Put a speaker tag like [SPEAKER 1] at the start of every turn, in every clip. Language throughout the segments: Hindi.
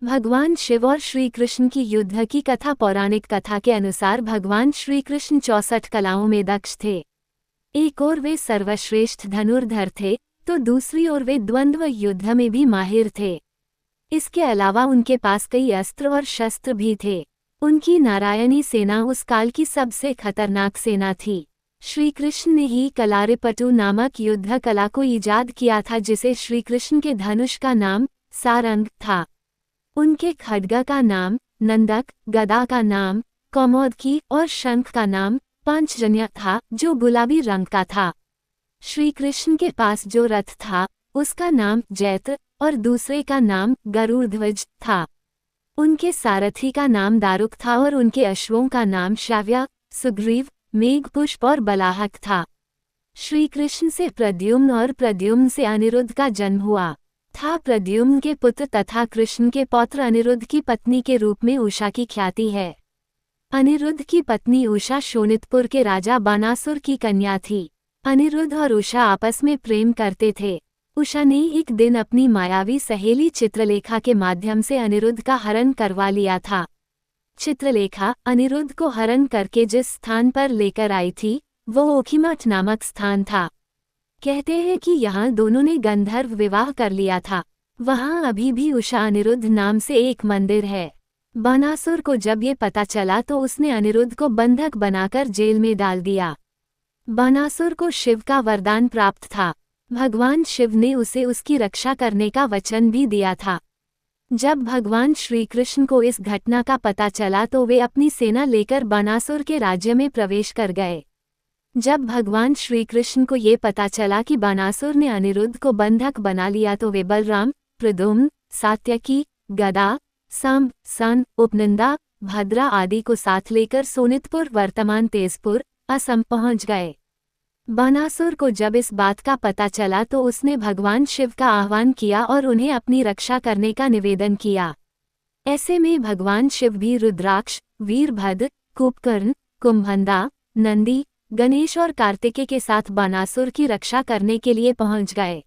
[SPEAKER 1] भगवान शिव और श्री कृष्ण की युद्ध की कथा। पौराणिक कथा के अनुसार भगवान श्री कृष्ण 64 कलाओं में दक्ष थे। एक ओर वे सर्वश्रेष्ठ धनुर्धर थे तो दूसरी ओर वे द्वंद्व युद्ध में भी माहिर थे। इसके अलावा उनके पास कई अस्त्र और शस्त्र भी थे। उनकी नारायणी सेना उस काल की सबसे खतरनाक सेना थी। श्री कृष्ण ने ही कलारिपटु नामक युद्ध कला को ईजाद किया था, जिसे श्री कृष्ण के धनुष का नाम सारंग था। उनके खड्ग का नाम नंदक, गदा का नाम कौमोदकी और शंख का नाम पांचजन्य था, जो गुलाबी रंग का था। श्री कृष्ण के पास जो रथ था उसका नाम जैत और दूसरे का नाम गरुड़ध्वज था। उनके सारथी का नाम दारुक था और उनके अश्वों का नाम श्राव्य, सुग्रीव, मेघपुष्प और बलाहक था। श्री कृष्ण से प्रद्युम्न और प्रद्युम्न से अनिरुद्ध का जन्म हुआ था। प्रद्युम्न के पुत्र तथा कृष्ण के पौत्र अनिरुद्ध की पत्नी के रूप में उषा की ख्याति है। अनिरुद्ध की पत्नी उषा शोणितपुर के राजा बानासुर की कन्या थी। अनिरुद्ध और उषा आपस में प्रेम करते थे। उषा ने एक दिन अपनी मायावी सहेली चित्रलेखा के माध्यम से अनिरुद्ध का हरण करवा लिया था। चित्रलेखा अनिरुद्ध को हरण करके जिस स्थान पर लेकर आई थी वो ओखीमठ नामक स्थान था। कहते हैं कि यहाँ दोनों ने गंधर्व विवाह कर लिया था। वहाँ अभी भी उषा अनिरुद्ध नाम से एक मंदिर है। बानासुर को जब ये पता चला तो उसने अनिरुद्ध को बंधक बनाकर जेल में डाल दिया। बानासुर को शिव का वरदान प्राप्त था। भगवान शिव ने उसे उसकी रक्षा करने का वचन भी दिया था। जब भगवान श्री कृष्ण को इस घटना का पता चला तो वे अपनी सेना लेकर बानासुर के राज्य में प्रवेश कर गए। जब भगवान श्री कृष्ण को ये पता चला कि बानासुर ने अनिरुद्ध को बंधक बना लिया तो वे बलराम, प्रद्युम्न, सात्यकी, गदा, सांब, सन, उपनंदा, भद्रा आदि को साथ लेकर सोनितपुर वर्तमान तेजपुर, असम पहुंच गए। बानासुर को जब इस बात का पता चला तो उसने भगवान शिव का आह्वान किया और उन्हें अपनी रक्षा करने का निवेदन किया। ऐसे में भगवान शिव भी रुद्राक्ष, वीरभद्र, कुंभकर्ण, कुंभंदा, नंदी, गणेश और कार्तिकेय के साथ बानासुर की रक्षा करने के लिए पहुंच गए।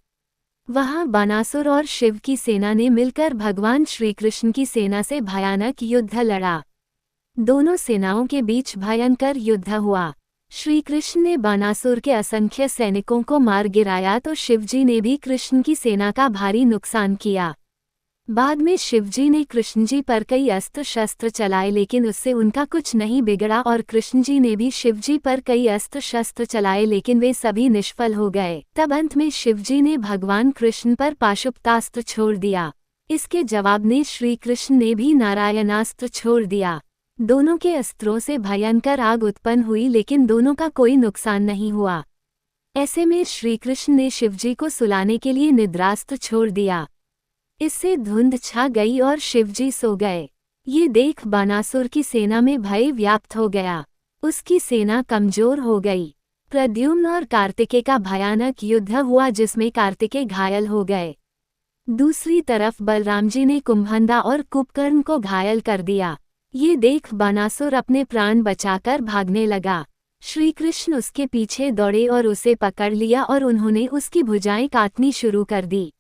[SPEAKER 1] वहां बानासुर और शिव की सेना ने मिलकर भगवान श्री कृष्ण की सेना से भयानक युद्ध लड़ा। दोनों सेनाओं के बीच भयंकर युद्ध हुआ। श्री कृष्ण ने बानासुर के असंख्य सैनिकों को मार गिराया तो शिवजी ने भी कृष्ण की सेना का भारी नुकसान किया। बाद में शिवजी ने कृष्ण जी पर कई अस्त्र शस्त्र चलाए लेकिन उससे उनका कुछ नहीं बिगड़ा और कृष्ण जी ने भी शिवजी पर कई अस्त्र शस्त्र चलाए लेकिन वे सभी निष्फल हो गए। तब अंत में शिवजी ने भगवान कृष्ण पर पाशुपतास्त्र छोड़ दिया। इसके जवाब में श्री कृष्ण ने भी नारायणास्त्र छोड़ दिया। दोनों के अस्त्रों से भयंकर आग उत्पन्न हुई लेकिन दोनों का कोई नुकसान नहीं हुआ। ऐसे में श्री कृष्ण ने शिवजी को सुलाने के लिए निद्रास्त्र छोड़ दिया। इससे धुंध छा गई और शिवजी सो गए। ये देख बानासुर की सेना में भय व्याप्त हो गया। उसकी सेना कमजोर हो गई। प्रद्युम्न और कार्तिकेय का भयानक युद्ध हुआ जिसमें कार्तिकेय घायल हो गए। दूसरी तरफ बलराम जी ने कुंभंदा और कुंभकर्ण को घायल कर दिया। ये देख बानासुर अपने प्राण बचाकर भागने लगा। श्री कृष्ण उसके पीछे दौड़े और उसे पकड़ लिया और उन्होंने उसकी भुजाएं काटनी शुरू कर दी।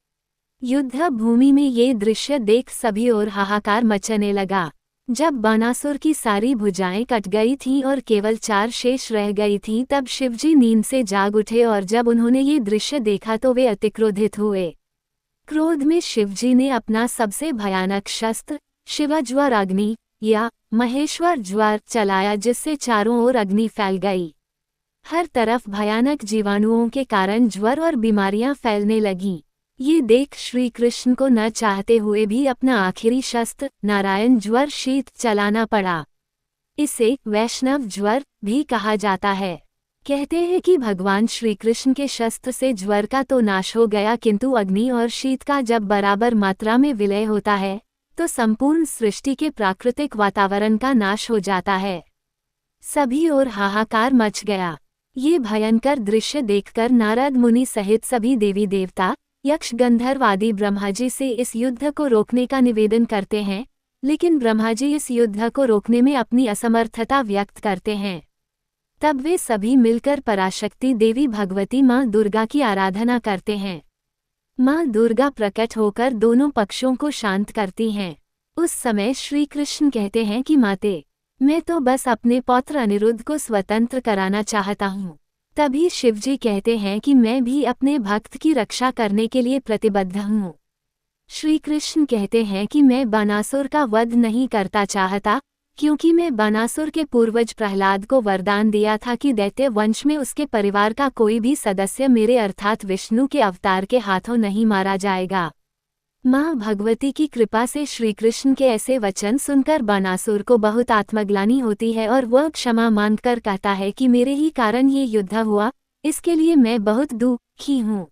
[SPEAKER 1] युद्ध भूमि में ये दृश्य देख सभी ओर हाहाकार मचने लगा। जब बानासुर की सारी भुजाएं कट गई थीं और केवल 4 शेष रह गई थीं तब शिवजी नींद से जाग उठे और जब उन्होंने ये दृश्य देखा तो वे अतिक्रोधित हुए। क्रोध में शिवजी ने अपना सबसे भयानक शस्त्र शिवज्वर अग्नि या महेश्वर ज्वर चलाया जिससे चारों ओर अग्नि फैल गई। हर तरफ भयानक जीवाणुओं के कारण ज्वर और बीमारियां फैलने लगीं। ये देख श्री कृष्ण को न चाहते हुए भी अपना आखिरी शस्त्र नारायण ज्वर शीत चलाना पड़ा। इसे वैष्णव ज्वर भी कहा जाता है। कहते हैं कि भगवान श्री कृष्ण के शस्त्र से ज्वर का तो नाश हो गया किंतु अग्नि और शीत का जब बराबर मात्रा में विलय होता है तो संपूर्ण सृष्टि के प्राकृतिक वातावरण का नाश हो जाता है। सभी ओर हाहाकार मच गया। ये भयंकर दृश्य देखकर नारद मुनि सहित सभी देवी देवता, यक्ष, गंधर्व आदि ब्रह्माजी से इस युद्ध को रोकने का निवेदन करते हैं, लेकिन ब्रह्माजी इस युद्ध को रोकने में अपनी असमर्थता व्यक्त करते हैं। तब वे सभी मिलकर पराशक्ति देवी भगवती माँ दुर्गा की आराधना करते हैं। माँ दुर्गा प्रकट होकर दोनों पक्षों को शांत करती हैं। उस समय श्री कृष्ण कहते हैं कि माते, मैं तो बस अपने पौत्र अनिरुद्ध को स्वतंत्र कराना चाहता हूँ। तभी शिवजी कहते हैं कि मैं भी अपने भक्त की रक्षा करने के लिए प्रतिबद्ध हूँ। श्री कृष्ण कहते हैं कि मैं बानासुर का वध नहीं करता चाहता, क्योंकि मैं बानासुर के पूर्वज प्रहलाद को वरदान दिया था कि दैत्य वंश में उसके परिवार का कोई भी सदस्य मेरे अर्थात विष्णु के अवतार के हाथों नहीं मारा जाएगा। माँ भगवती की कृपा से श्री कृष्ण के ऐसे वचन सुनकर बानासुर को बहुत आत्मग्लानि होती है और वह क्षमा मांगकर कहता है कि मेरे ही कारण ये युद्ध हुआ, इसके लिए मैं बहुत दुखी हूँ।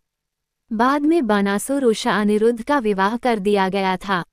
[SPEAKER 1] बाद में बानासुर उषा अनिरुद्ध का विवाह कर दिया गया था।